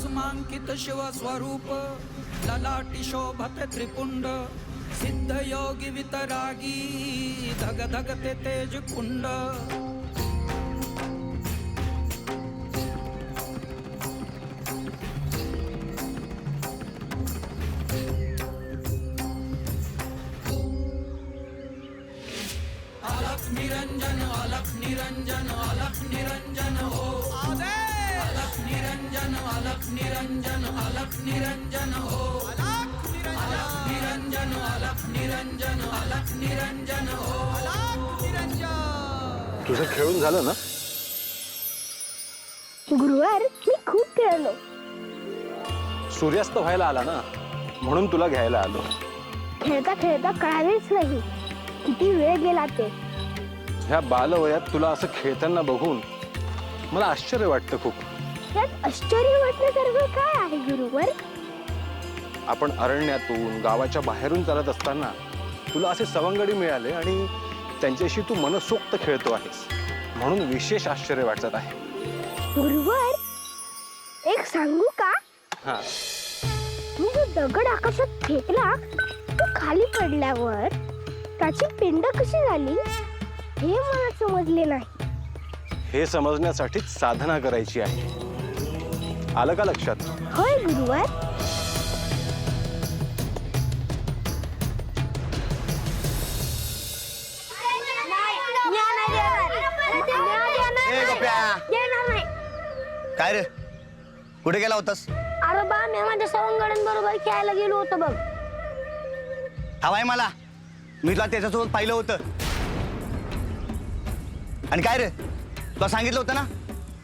भस्मांकित शिव स्वरूप ललाटी शोभते त्रिपुंड सिद्ध योगी वितरागी धग धगते तेज कुंड अलख निरंजन अलख निरंजन अलख निरंजन हो अलख निरंजन अलख निरंजन अलख निरंजन हो अलख निरंजन अलख निरंजन अलख निरंजन हो अलख निरंजन। तुझं खेळून झालं ना? गुरुवार मी खूप खेळलो. सूर्यास्त व्हायला आला ना, म्हणून तुला घ्यायला आलो. खेळता खेळता कळालेच नाही किती वेळ गेला ते. ह्या बालवयात तुला असं खेळताना बघून मला आश्चर्य वाटतं खूप. यात आश्चर्य वाटण्यासारखं काय आहे गुरुवार? आपण अरण्यातून गावाच्या बाहेरून चालत असताना तुला असे सवंगडी मिळाले आणि त्यांच्याशी तू मनसोक्त खेळतो आहेस, म्हणून विशेष आश्चर्य वाटत आहे. गुरुवार एक सांगू का? हा, मी जो दगड आकाशात फेकला तो खाली पडल्यावर त्याची पिंड कशी झाली हे मला समजले नाही. हे समजण्यासाठीच साधना करायची आहे. आलं का लक्षात? होय गुरुवार. काय रे, कुठे गेला होतास? अरे बा, मी माझ्या सवंगड्यांबरोबर खेळायला गेलो होतो बघ. हवाय मला, मी तुला त्याच्यासोबत पाहिलं होतं. आणि काय रे, तुला सांगितलं होतं ना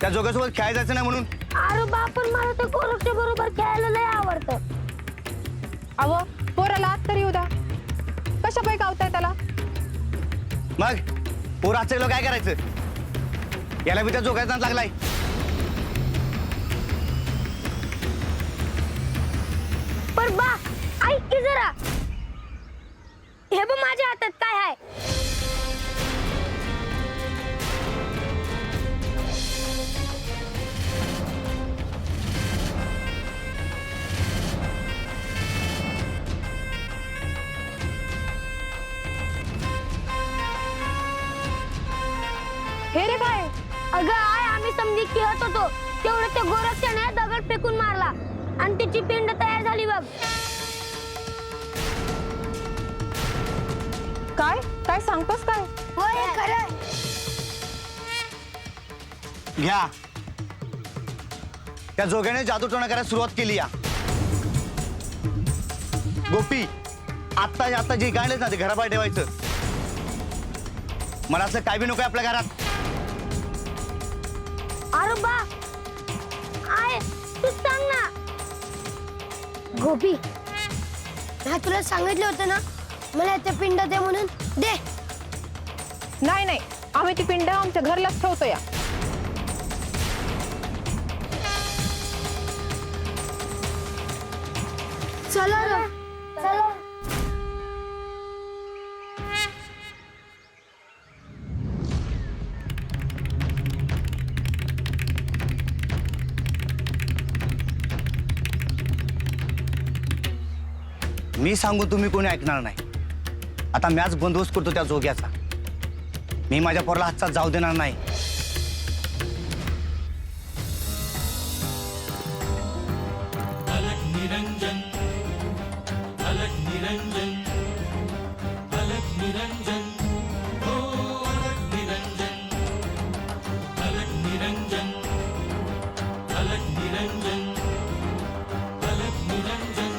त्या जोग्यासोबत खेळायला जायचं नाही म्हणून. अरे बा, पण मला तर गोरखच्या बरोबर खेळायला लय आवडतं. अहो, पोराला आत तरी उदा कशा पाय गावताय त्याला? मग पोर आजचं काय करायचं? याला बी त्या जोग्याचा नाद लागलाय. पर बा, ऐक की जरा. हे बघ माझ्या हातात काय आहे. हे रे काय? अगं आय, आम्ही समजी खेळत होतो तेवढं त्या गोरक्षाने दगड फेकून मारला आणि तिची पिंड तयार झाली बघ. काय काय सांगतोस काय? होय खरं. घ्या, त्या जोग्याने जादूटोणा करायला सुरुवात केली. या गोपी, आता जे गायलेच ना ते घराबाहेर ठेवायचं. मला असं काय बी नको आपल्या घरात. अरे बा, आय तू सांग ना. गोपी, हा तुला सांगितलं होतं ना मला ते पिंड दे म्हणून. दे. नाही नाही, आम्ही ती पिंड आमच्या घरलाच ठेवतो. या चला ना, चला. मी सांगू तुम्ही कोणी ऐकणार नाही. आता मॅच बंदोबस्त करतो त्या जोग्याचा. मी माझ्या पोराला हातचा जाऊ देणार नाही. अलख निरंजन अलख निरंजन अलख निरंजन हो अलख निरंजन अलख निरंजन अलख निरंजन अलख निरंजन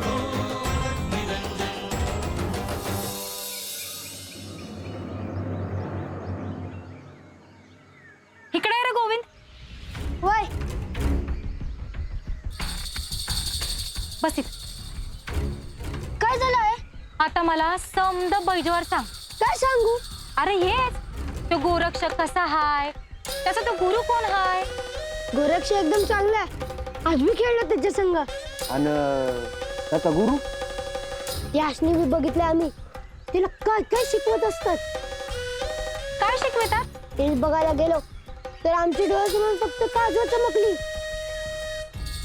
हो अलख निरंजन। इकडे ये रे गोविंद. होय. बस इथं. काय झालंय? आता मला समद बैजवर सांग. काय सांगू? अरे हेच, तो गोरक्षक कसा हाय, त्याचा तो गुरु कोण हाय? गोरक्ष एकदम चांगला आहे. आज मी खेळलो त्याच्या संग. आणि त्याचा गुरु यासनी मी बघितलं आम्ही. तिला काय काय शिकवत असतात. काय शिकवतात? तेच बघायला गेलो तर आमची डोळ्यासमोर फक्त काजवा चमकली.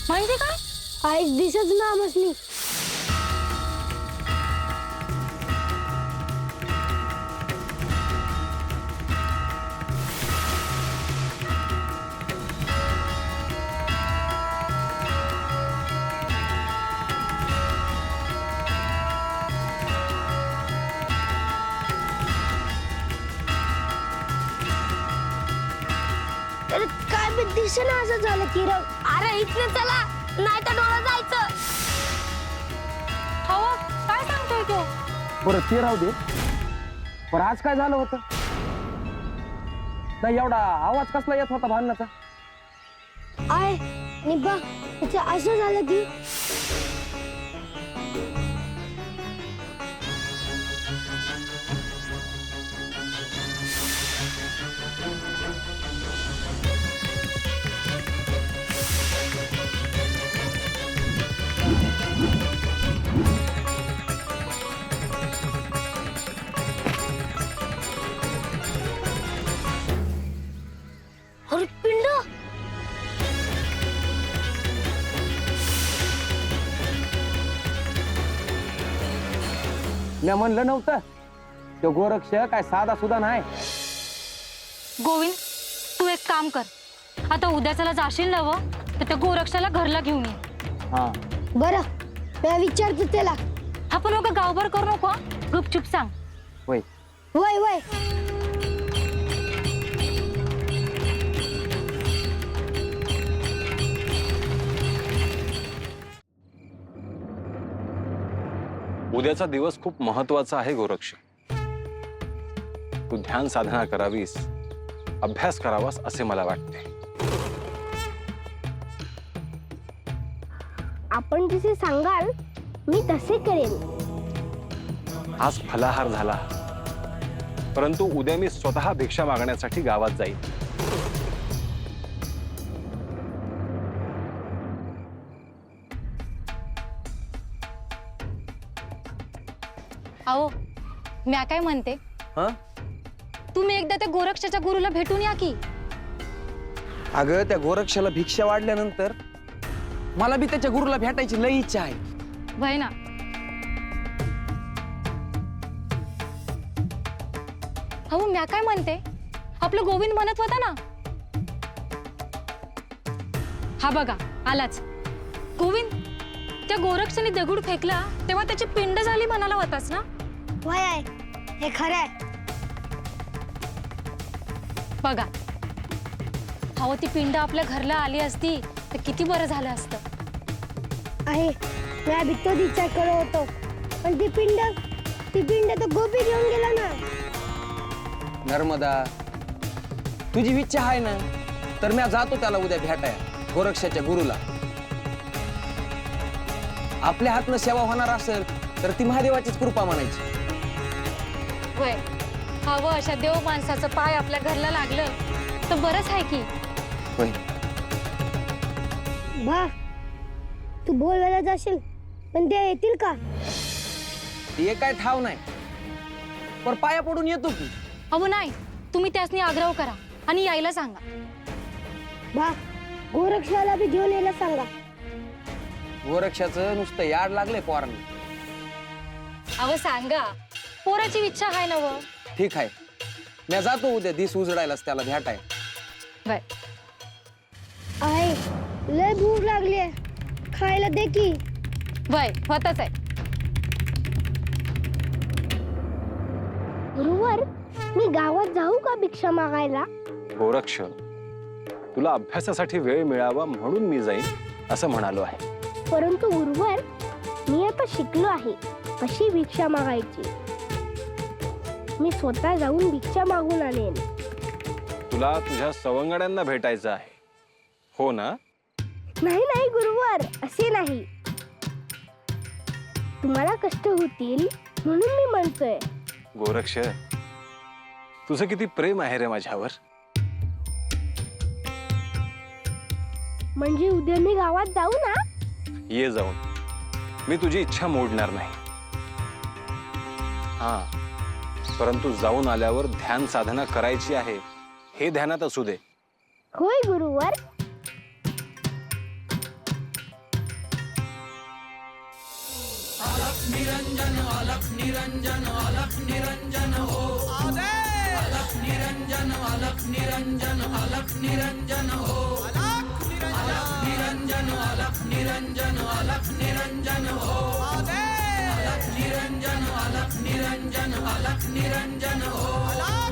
म्हणजे काय? काहीच दिसत ना आमसनी. अरे काय बी दिसेना असं झालं की रंग. अरे इथले चला नाही तर डोळा जायचं. अहो काय सांगतोय तो? बरं ते राहू दे. पण आज काय झालं होतं? नाही एवढा आवाज कसला येत होता भांडणाचा? आय निब्बा इथे असं झालं की अरे पिंड. मी म्हणलं नव्हतं तो गोरक्ष काय साधा सुद्धा नाही. गोविंद तू एक काम कर, आता उद्याच्याला जाशील ना व तर त्या गोरक्षाला घरला घेऊन ये. हा बरं मी विचारतो त्याला. आपण लोक गावभर करू नको हं? गुपचूप सांग. होय. वय वय. उद्याचा दिवस खूप महत्वाचा आहे गोरक्ष. तू ध्यान साधना करावीस, अभ्यास करावास असे मला वाटते. आपण जसे सांगाल मी तसे करेन. आज फलाहार झाला, परंतु उद्या मी स्वतः भिक्षा मागण्यासाठी गावात जाईन. अहो मी काय म्हणते, हा तुम्ही एकदा त्या गोरक्षाच्या गुरुला भेटून या की. अगं त्या गोरक्षाला भिक्षा वाढल्यानंतर मला बी त्याच्या गुरुला भेटायची लई इच्छा आहे. वय ना. अहो मी काय म्हणते, आपलं गोविंद म्हणत होता ना. हा बघा आलाच. गोविंद त्या गोरक्षाने दगड फेकला तेव्हा त्याची पिंड झाली म्हणाला होतास ना. वय आहे हे खरं आहे. बघा अहो ती पिंड आपल्या घरला आली असती तर किती बरं झालं असतं. आहे मी आधी तोच विचार करत होतो. पण ती पिंड तर गोपी घेऊन गेला ना. नर्मदा तुझी इच्छा आहे ना, तर मी जातो त्याला उद्या भेटाय गोरक्षाच्या गुरुला. आपल्या हातनं सेवा होणार असेल तर ती महादेवाचीच कृपा म्हणायची. वय हवं अशा देव माणसाचं पाय आपल्या घरला लागलं तर बरंच आहे की. होय. भा तू बोलवायला जाशील पण ते येतील का? ते काय ठाव नाही, पण पाया पडून येतो की. अहो नाही, तुम्ही त्यासनी आग्रह करा आणि यायला सांगा. भा गोरक्षाला बी घेऊन यायला सांगा. गोरक्षाचं नुसतं याड लागले पोरांना. अहो सांगा, पोराची इच्छा आहे ना व. ठीक आहे, मी जातो उद्या दिस उजडायलाच त्याला भेटाय. वय आहे लय भूक लागली आहे, खायला दे की. वय होतच आहे. गुरुवर मी गावात जाऊ का भिक्षा मागायला? गोरक्ष, तुला अभ्यासासाठी वेळ मिळावा म्हणून मी जाईन असं म्हणालो आहे. परंतु गुरुवर मी आता शिकलो आहे कशी भिक्षा मागायची. मी स्वतः जाऊन भिक्षा मागून आणेन. तुला तुझ्या सवंगड्यांना भेटायचं आहे, हो ना? नाही नाही गुरुवर, असे नाही. तुम्हाला कष्ट होतील म्हणून मी म्हणतोय. गोरक्ष, तुझं किती प्रेम आहे रे माझ्यावर. म्हणजे उद्या मी गावात जाऊ ना? ये जाऊन, मी तुझी इच्छा मोडणार नाही. हा, परंतु जाऊन आल्यावर ध्यान साधना करायची आहे हे ध्यानात असू दे. होय गुरुवर. अलख निरंजन अलख निरंजन हो अलख निरंजन अलख निरंजन अलख निरंजन हो अलख निरंजन अलख निरंजन अलख निरंजन हो अलख निरंजन अलख निरंजन अलख निरंजन हो अलख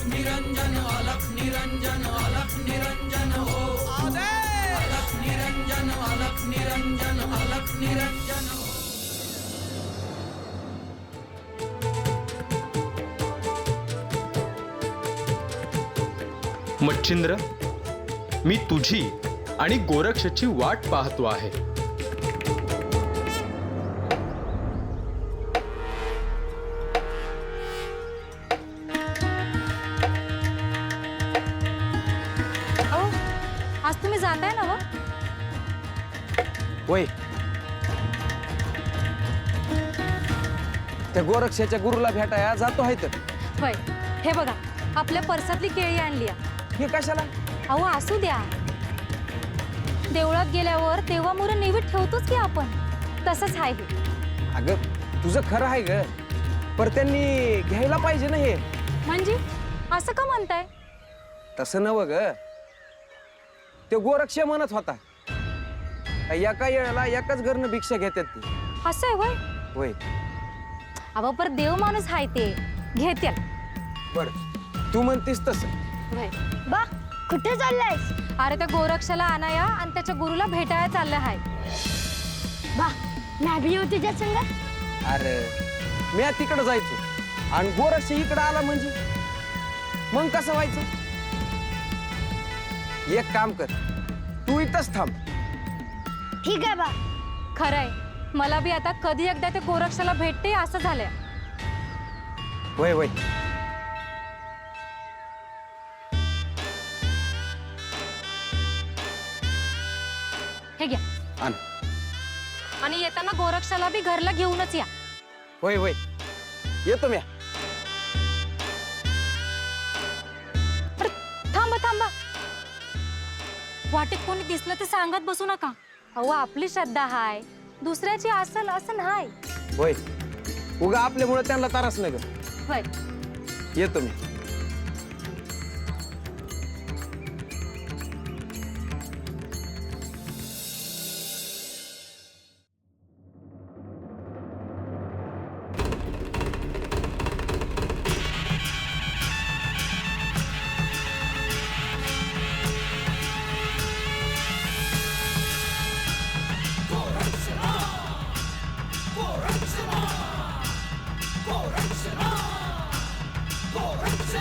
निरंजन अलख निरंजन अलख निरंजन अलख निरंजन हो अलख निरंजन अलख निरंजन अलख निरंजन हो मच्छिंद्र, मी तुझी आणि गोरक्षची वाट पाहतो आहे. अहो आज तुम्ही जाताय ना व? वय त्या गोरक्षाच्या गुरुला भेटाया जातो आहे तर होय. हे बघा आपल्या पर्सातली केळी आणली आहे. हे कशाला अहो असू द्या. देवळात गेल्यावर तेव्हा मुलं नेहमी ठेवतोच की आपण. तसंच आहे हे. अगं तुझं खरं आहे ग पर त्यांनी घ्यायला पाहिजे ना हे म्हणजे असं का म्हणताय? तसं नवं ग ते गोरक्ष म्हणत होता एका वेळेला एकाच घरनं भिक्षा घेतात ती असं आहे होय. होय अहो पर देव माणूस आहे ते घेत्या. बर तू म्हणतीस तसं होय. बा कुठे चाललायस? अरे त्या गोरक्षाला आणाया आणि त्याच्या गुरुला भेटायला चाललं आहे. बा नाभी होती तुझ्या संग? अरे मी तिकडे जायचो आणि गोरक्ष इकडे आला म्हणजे मग कसं व्हायचं? एक काम कर तू इथंच थांब. ठीक आहे बा. खरंय मला बी आता कधी एकदा त्या गोरक्षाला भेटते असं झालंय. वय वय हे घ्या. आण. आणि येताना गोरक्षाला बी घरला घेऊनच या. होय होय येतो मी. अरे, थांबा थांबा. वाटेत कोणी दिसलं ते सांगत बसू नका. अहो आपली श्रद्धा हाय दुसऱ्याची असल असं नाही. होय उगा आपल्यामुळे त्यांना त्रास नाही ग. होय. येतो मी. Corruption!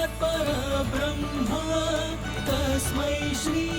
साक्षात् परब्रह्म तस्मै श्री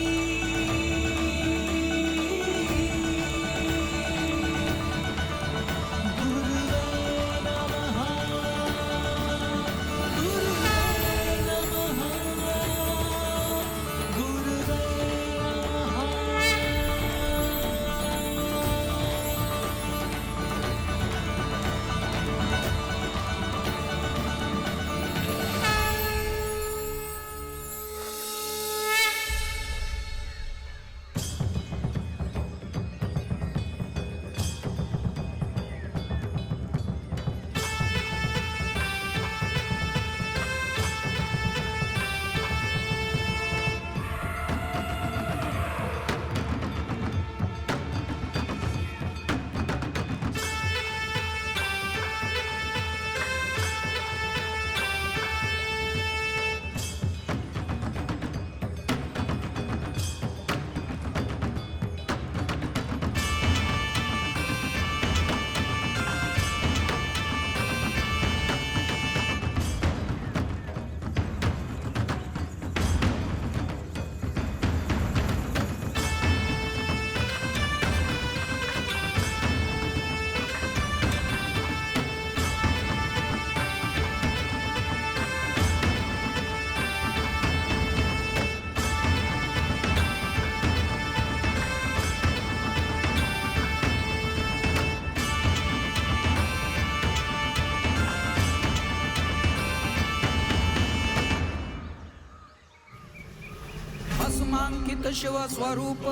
भस्मांकित शिव स्वरूप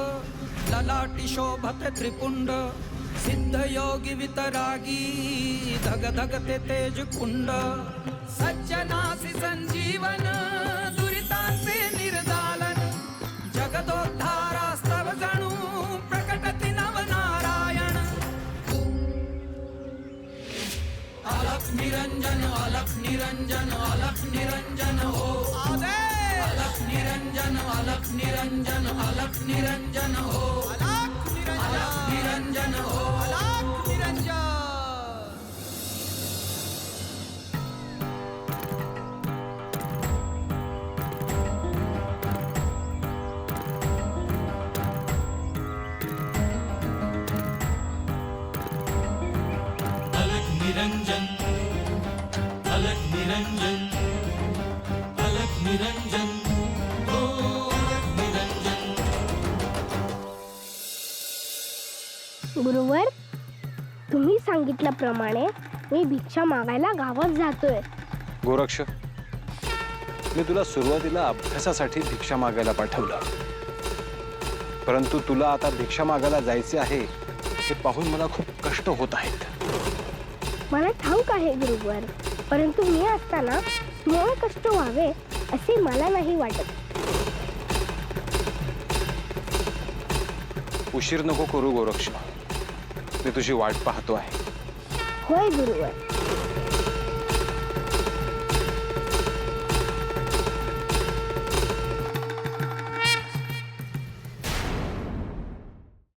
ललाटी शोभते त्रिपुंड सिद्ध योगी वितरागी धग धगते तेज कुंड सज्जनासी संजीवन दुरितांचे निर्दालन जगदोद्धारास्तव जणू प्रकटति नव नारायण अलख निरंजन अलख निरंजन अलख निरंजन हो अलख निरंजन अलख निरंजन अलख निरंजन हो अलख निरंजन हो अलख निरंजन अलख निरंजन अलख निरंजन अलख निरंजन गुरुवर, तुम्ही सांगितल्याप्रमाणे मी भिक्षा मागायला गावात जातोय. गोरक्ष, मी तुला सुरुवातीला अभ्यासासाठी भिक्षा मागायला पाठवलं, परंतु तुला आता भिक्षा मागायला जायचे आहे हे पाहून मला खूप कष्ट होत आहेत. मला ठाऊक आहे गुरुवर, परंतु मी असताना तुम्हाला कष्ट व्हावे असे मला नाही वाटत. उशीर नको करू गोरक्ष, मी तुझी वाट पाहतो आहे. होय गुरुवर.